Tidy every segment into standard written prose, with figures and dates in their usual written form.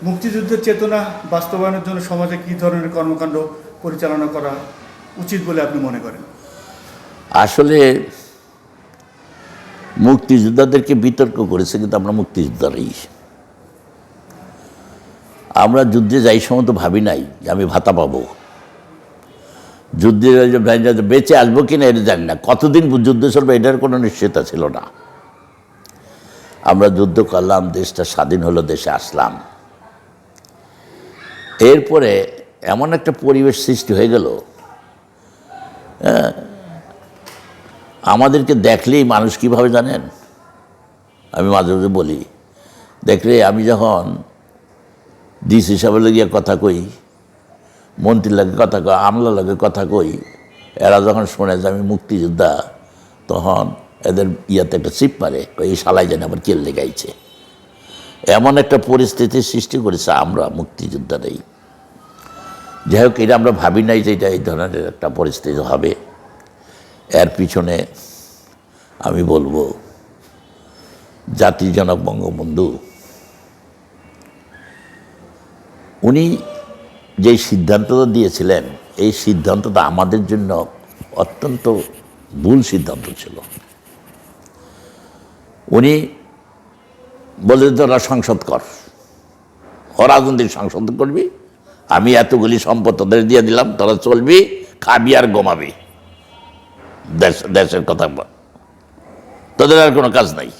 মুক্তিযুদ্ধের চেতনা বাস্তবায়নের জন্য সমাজে কী ধরনের কর্মকাণ্ড পরিচালনা করা উচিত বলে আপনি মনে করেন? আসলে মুক্তিযোদ্ধাদেরকে বিতর্ক করেছে কিন্তু আমরা মুক্তিযোদ্ধারাই। আমরা যুদ্ধে যাই সময় তো ভাবি নাই যে আমি ভাতা পাবো, যুদ্ধে বেঁচে আসবো কিনা এটা জানি না, কতদিন যুদ্ধ চলবে এটার কোনো নিশ্চয়তা ছিল না। আমরা যুদ্ধ করলাম, দেশটা স্বাধীন হলো, দেশে আসলাম। এরপরে এমন একটা পরিবেশ সৃষ্টি হয়ে গেল, আমাদেরকে দেখলেই মানুষ কীভাবে জানেন, আমি মাঝে মাঝে বলি, দেখলে আমি যখন ডিস হিসাবে লাগিয়ে কথা কই, মন্ত্রীর লাগে কথা কই, আমলা লাগে কথা কই, এরা যখন শোনে যে আমি মুক্তিযোদ্ধা, তখন এদের ইয়াতে একটা চিপ মারে, এই শালাই যেন আবার কেল্লে গাইছে। এমন একটা পরিস্থিতির সৃষ্টি করেছে আমরা মুক্তিযোদ্ধারাই। যাই হোক, এটা আমরা ভাবি নাই যে এটা এই ধরনের একটা পরিস্থিতি হবে। এর পিছনে আমি বলবো জাতির জনক বঙ্গবন্ধু, উনি যে সিদ্ধান্তটা দিয়েছিলেন, এই সিদ্ধান্তটা আমাদের জন্য অত্যন্ত ভুল সিদ্ধান্ত ছিল। উনি বলে তোরা সংসদ কর, অরাজনৈতিক সংসদ করবি, আমি এতগুলি সম্পদ তোদের দিয়ে দিলাম, তোরা চলবি, খাবি আর ঘুমাবি, দেশের কথা তোদের আর কোনো কাজ নাই।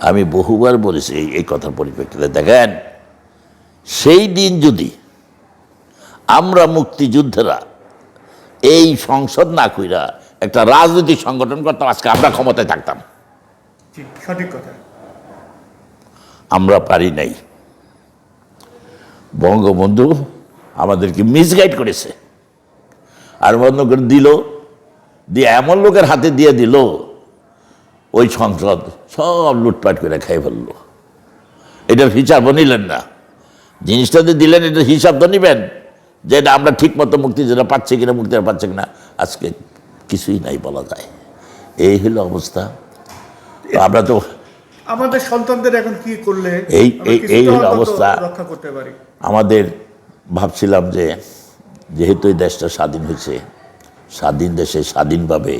আমি বহুবার বলেছি এই কথার পরিপ্রেক্ষিতে, দেখেন সেই দিন যদি আমরা মুক্তিযুদ্ধেরা এই সংসদ না কইরা একটা রাজনৈতিক সংগঠন করতাম, আজকে আমরা ক্ষমতায় থাকতাম। সঠিক কথা। আমরা পারি নাই। বঙ্গবন্ধু আমাদেরকে মিসগাইড করেছে, আর বন্ধ করে দিল, দিয়ে এমন লোকের হাতে দিয়ে দিল, ওই সংসদ সব লুটপাট করে খাই ফেলল। এটার হিসাবও নিলেন না। জিনিসটা যে দিলেন এটার হিসাব তো নিবেন, যে এটা আমরা ঠিক মতো মুক্তিযোদ্ধা পাচ্ছে কিনা, মুক্তিযোদ্ধা পাচ্ছে কিনা, আজকে কিছুই নাই বলা যায়। এই হলো অবস্থা। আমরা তো আমাদের সন্তানদের এখন কি করলে এই হলো অবস্থা রক্ষা করতে পারি। আমাদের ভাবছিলাম যে যেহেতু এই দেশটা স্বাধীন হয়েছে, স্বাধীন দেশে স্বাধীনভাবে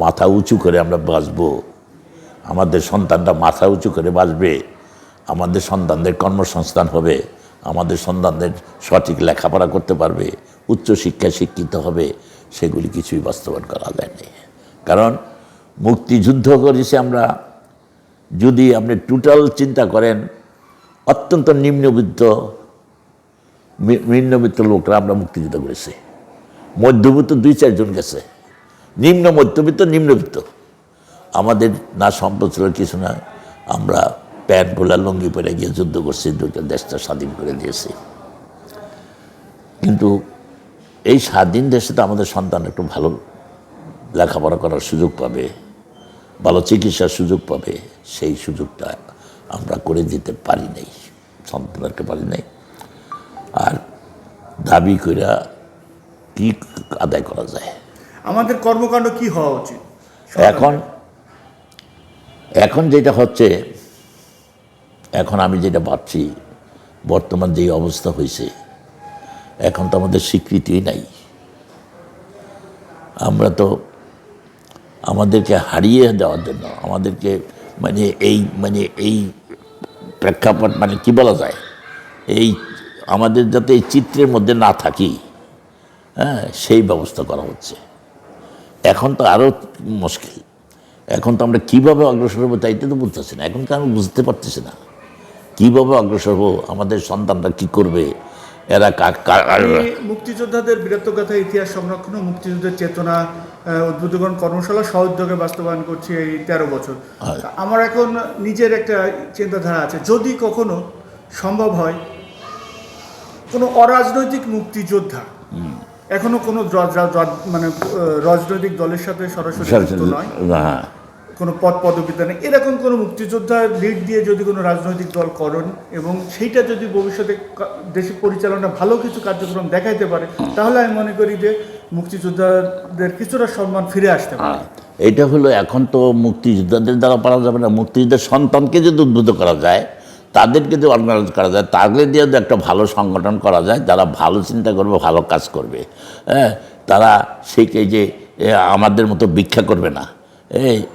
মাথা উঁচু করে আমরা বাঁচব, আমাদের সন্তানরা মাথা উঁচু করে বাঁচবে, আমাদের সন্তানদের কর্মসংস্থান হবে, আমাদের সন্তানদের সঠিক লেখাপড়া করতে পারবে, উচ্চশিক্ষায় শিক্ষিত হবে, সেগুলি কিছুই বাস্তবায়ন করা যায়নি। কারণ মুক্তিযুদ্ধ করেছি আমরা, যদি আপনি টোটাল চিন্তা করেন, অত্যন্ত নিম্নবিত্ত লোকরা আমরা মুক্তিযুদ্ধ করেছি। মধ্যবিত্ত 2-4 জন গেছে, নিম্নবিত্ত আমাদের না সম্পদ ছিল কিছু না, আমরা প্যান্ট পোলা লুঙ্গি পরে গিয়ে যুদ্ধ করছি, দেশটা স্বাধীন করে দিয়েছি। কিন্তু এই স্বাধীন দেশে তো আমাদের সন্তান একটু ভালো লেখাপড়া করার সুযোগ পাবে, ভালো চিকিৎসার সুযোগ পাবে, সেই সুযোগটা আমরা করে দিতে পারি নাই, সন্তানকে পারি নাই। আর দাবি কইরা কি আদায় করা যায়? আমাদের কর্মকাণ্ড কি হওয়া উচিত এখন যেটা হচ্ছে, এখন আমি যেটা ভাবছি, বর্তমান যেই অবস্থা হয়েছে, এখন তো আমাদের স্বীকৃতিই নাই। আমরা তো আমাদেরকে হারিয়ে দেওয়ার জন্য, আমাদেরকে এই প্রেক্ষাপট কি বলা যায়, এই আমাদের যাতে এই চিত্রের মধ্যে না থাকি, হ্যাঁ, সেই ব্যবস্থা করা হচ্ছে। এখন তো আরও মুশকিল। এখন তো আমরা কীভাবে অগ্রসর হবো তাইতে তো বুঝতেছি না। এখন তো আমি বুঝতে পারতেছি না কীভাবে অগ্রসর হবো, আমাদের সন্তানরা কী করবে, এরা মুক্তিযোদ্ধাদের বীরত্বগাথা ইতিহাস সংরক্ষণ ও মুক্তিযুদ্ধের চেতনা উদ্বুদ্ধকরণ কর্মশালা সহযোগে বাস্তবায়ন করছি এই 13 বছর। আমার এখন নিজের একটা চিন্তাধারা আছে, যদি কখনো সম্ভব হয় কোনো অরাজনৈতিক মুক্তিযোদ্ধা, এখনো কোনো রাজনৈতিক দলের সাথে সরাসরি যুক্ত নয়, কোনো পদবিতে নেই, এরকম কোনো মুক্তিযোদ্ধা লিড দিয়ে যদি কোনো রাজনৈতিক দল করেন এবং সেইটা যদি ভবিষ্যতে দেশের পরিচালনা ভালো কিছু কার্যক্রম দেখাইতে পারে, তাহলে আমি মনে করি যে মুক্তিযোদ্ধাদের কিছুটা সম্মান ফিরে আসতে পারে। এটা হলো, এখন তো মুক্তিযোদ্ধাদের দ্বারা পারা যাবে না, মুক্তিযোদ্ধার সন্তানকে যদি উদ্বুদ্ধ করা যায় তাদেরকে যদি অর্গানাইজ করা যায়, তাদের দিয়ে যদি একটা ভালো সংগঠন করা যায়, যারা ভালো চিন্তা করবে, ভালো কাজ করবে, হ্যাঁ, তারা সেই যে আমাদের মতো ভিক্ষা করবে না,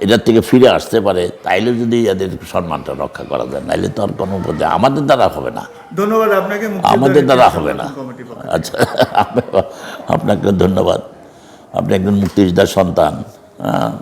এটার থেকে ফিরে আসতে পারে, তাইলে যদি এদের সম্মানটা রক্ষা করা যায়, নাইলে তো আর কোনো পথে আমাদের দ্বারা হবে না। ধন্যবাদ আপনাকে। আমাদের দ্বারা হবে না। কমিটির পক্ষ থেকে। আচ্ছা, আপনাকে ধন্যবাদ। আপনি একজন মুক্তিযোদ্ধার সন্তান, হ্যাঁ।